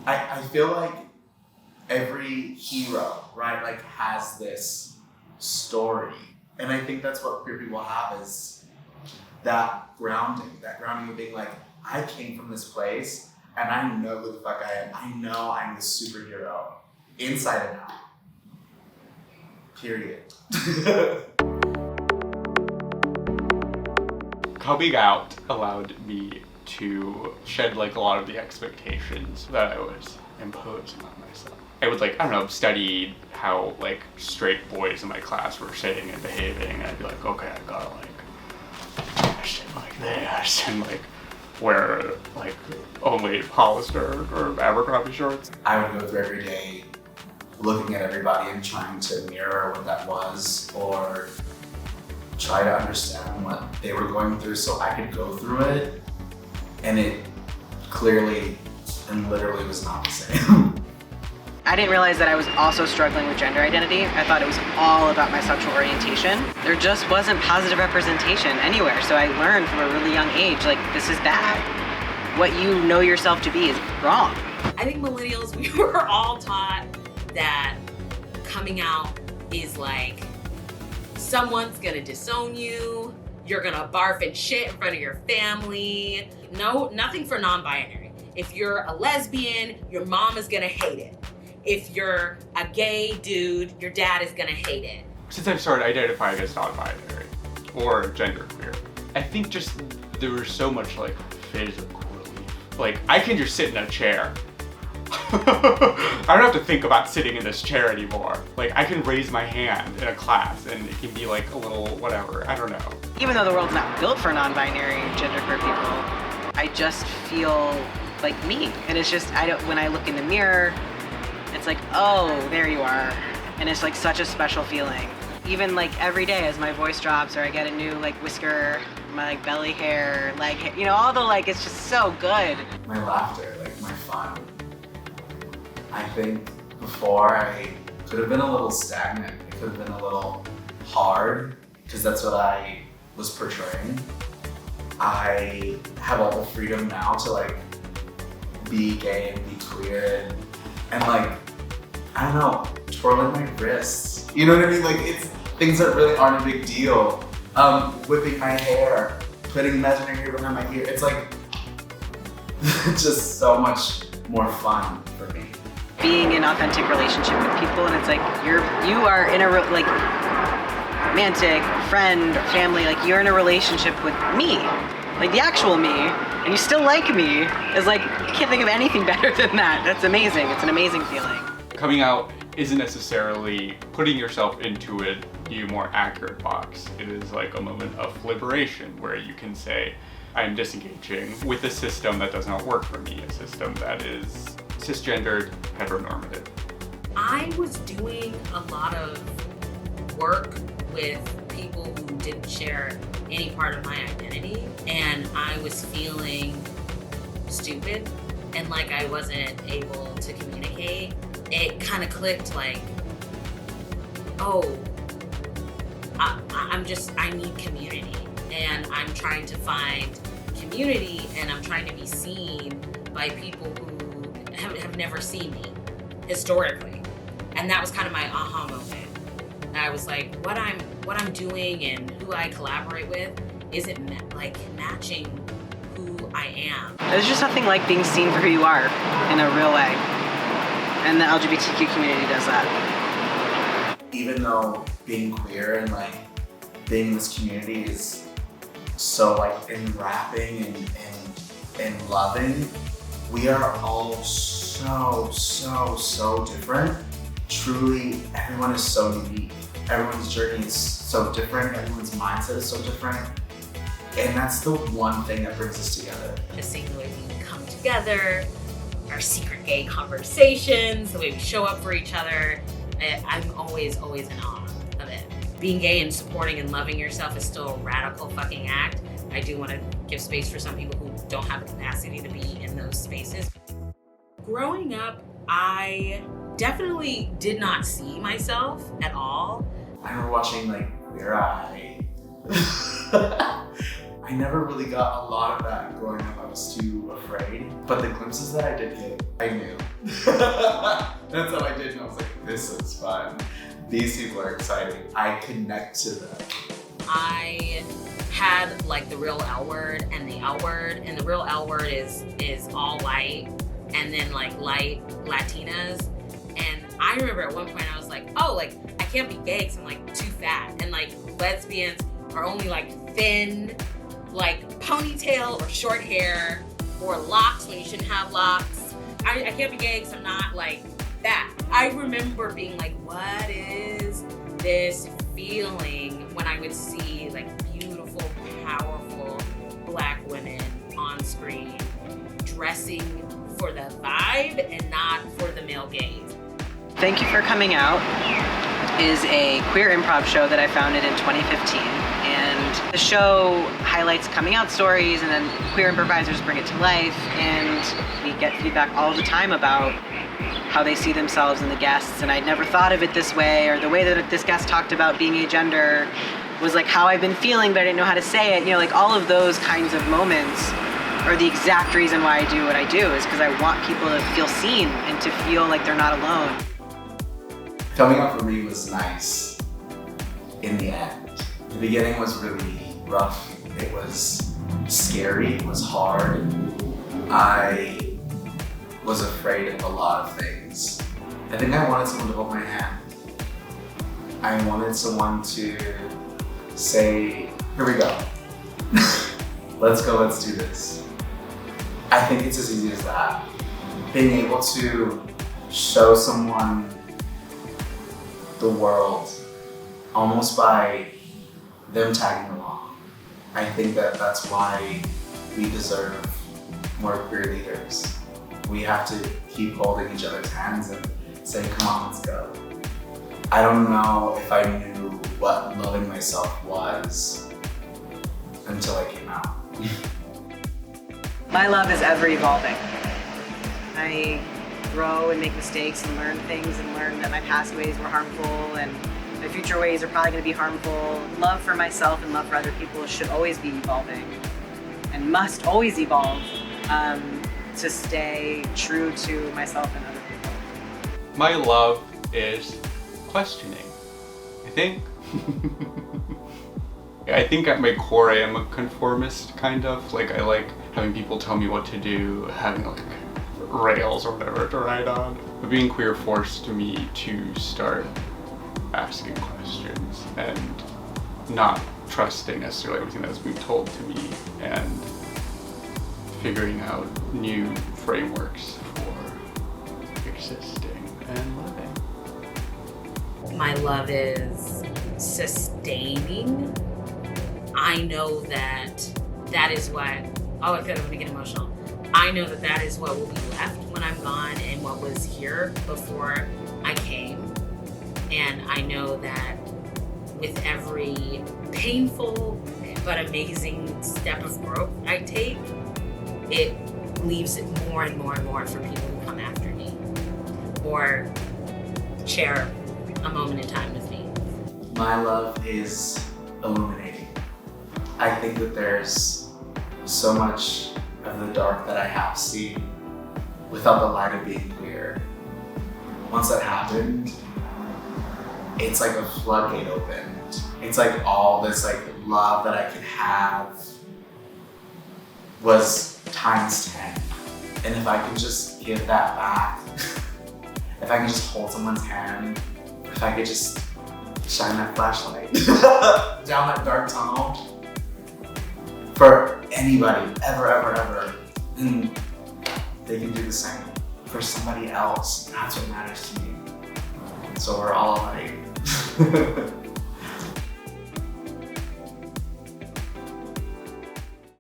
I feel like every hero, right, like has this story. And I think that's what queer people have is that grounding of being like, I came from this place and I know who the fuck I am. I know I'm the superhero inside and out. Period. Coming out allowed me to shed like a lot of the expectations that I was imposing on myself. I would like, I don't know, study how like straight boys in my class were sitting and behaving, and I'd be like, okay, I gotta like shit like this and like wear like only Hollister or Abercrombie shorts. I would go through every day looking at everybody and trying to mirror what that was or try to understand what they were going through so I could go through it. And it clearly and literally was not the same. I didn't realize that I was also struggling with gender identity. I thought it was all about my sexual orientation. There just wasn't positive representation anywhere. So I learned from a really young age, like, this is bad. What you know yourself to be is wrong. I think millennials, we were all taught that coming out is like, someone's gonna disown you, you're gonna barf and shit in front of your family. No, nothing for non-binary. If you're a lesbian, your mom is gonna hate it. If you're a gay dude, your dad is gonna hate it. Since I've started identifying as non-binary or genderqueer, I think just there was so much like physical relief. Like I can just sit in a chair. I don't have to think about sitting in this chair anymore. Like I can raise my hand in a class and it can be like a little whatever, I don't know. Even though the world's not built for non-binary, genderqueer people, I just feel like me. And it's just, when I look in the mirror, it's like, oh, there you are. And it's like such a special feeling. Even like every day as my voice drops or I get a new like whisker, my like belly hair, leg hair, you know, all the like, it's just so good. My laughter, like my fun. I think before I could have been a little stagnant. It could have been a little hard because that's what I was portraying. I have all the freedom now to like be gay and be queer and like, I don't know, twirling my wrists. You know what I mean? Like it's things that really aren't a big deal. Whipping my hair, putting imaginary ribbon on my ear. It's like just so much more fun for me. Being in authentic relationship with people, and it's like you are in a like romantic friend, family, like you're in a relationship with me, like the actual me, and you still like me. Is like, I can't think of anything better than that. That's amazing. It's an amazing feeling. Coming out isn't necessarily putting yourself into a new, more accurate box. It is like a moment of liberation where you can say, I'm disengaging with a system that does not work for me, a system that is cisgendered, heteronormative. I was doing a lot of work with people who didn't share any part of my identity, and I was feeling stupid and like I wasn't able to communicate. It kind of clicked like, oh, I need community, and I'm trying to find community, and I'm trying to be seen by people who have never seen me historically. And that was kind of my aha moment. And I was like, what I'm doing and who I collaborate with isn't matching who I am. There's just nothing like being seen for who you are in a real way. And the LGBTQ community does that. Even though being queer and like being in this community is so like enwrapping and loving, we are all so different. Truly, everyone is so unique. Everyone's journey is so different. Everyone's mindset is so different. And that's the one thing that brings us together. Just seeing the way we come together, our secret gay conversations, the way we show up for each other. I'm always in awe of it. Being gay and supporting and loving yourself is still a radical fucking act. I do want to give space for some people who don't have the capacity to be in those spaces. Growing up, I definitely did not see myself at all. I remember watching like Queer Eye. I I never really got a lot of that growing up. I was too afraid. But the glimpses that I did get, I knew. That's how I did know. I was like, this is fun. These people are exciting. I connect to them. I had like the real L word and the L word, and the real L word is all white, and then like light Latinas. And I remember at one point I was like, oh, like I can't be gay because I'm like too fat, and like lesbians are only like thin, like ponytail or short hair or locks when you shouldn't have locks. I can't be gay because I'm not like that. I remember being like, what is this feeling when I would see like beautiful, powerful Black women on screen dressing for the vibe and not for the male gaze. Thank You for Coming Out is a queer improv show that I founded in 2015. And the show highlights coming out stories, and then queer improvisers bring it to life. And we get feedback all the time about how they see themselves in the guests. And I'd never thought of it this way, or the way that this guest talked about being agender was like how I've been feeling, but I didn't know how to say it. You know, like all of those kinds of moments are the exact reason why I do what I do, is because I want people to feel seen and to feel like they're not alone. Coming out for me was nice in the end. The beginning was really rough. It was scary, it was hard. I was afraid of a lot of things. I think I wanted someone to hold my hand. I wanted someone to say, here we go. Let's go, let's do this. I think it's as easy as that. Being able to show someone the world almost by them tagging along. I think that that's why we deserve more queer leaders. We have to keep holding each other's hands and say, come on, let's go. I don't know if I knew what loving myself was until I came out. My love is ever evolving. I grow and make mistakes and learn things and learn that my past ways were harmful and my future ways are probably going to be harmful. Love for myself and love for other people should always be evolving and must always evolve to stay true to myself and other people. My love is questioning, I think. I think at my core I am a conformist, kind of. Like, I like having people tell me what to do, having like rails or whatever to ride on. But being queer forced me to start asking questions and not trusting necessarily everything that's being told to me, and figuring out new frameworks for existing and living. My love is sustaining. I know that is what, oh, I feel like I'm gonna get emotional. I know that is what will be left when I'm gone and what was here before I came. And I know that with every painful but amazing step of growth I take, it leaves it more and more and more for people who come after me or share a moment in time with me. My love is illuminating. I think that there's so much of the dark that I have seen without the light of being queer. Once that happened, it's like a floodgate opened. It's like all this like love that I could have was times 10. And if I could just give that back, if I could just hold someone's hand, if I could just shine that flashlight down that dark tunnel for anybody, ever, and they can do the same for somebody else. That's what matters to me. So we're all alike.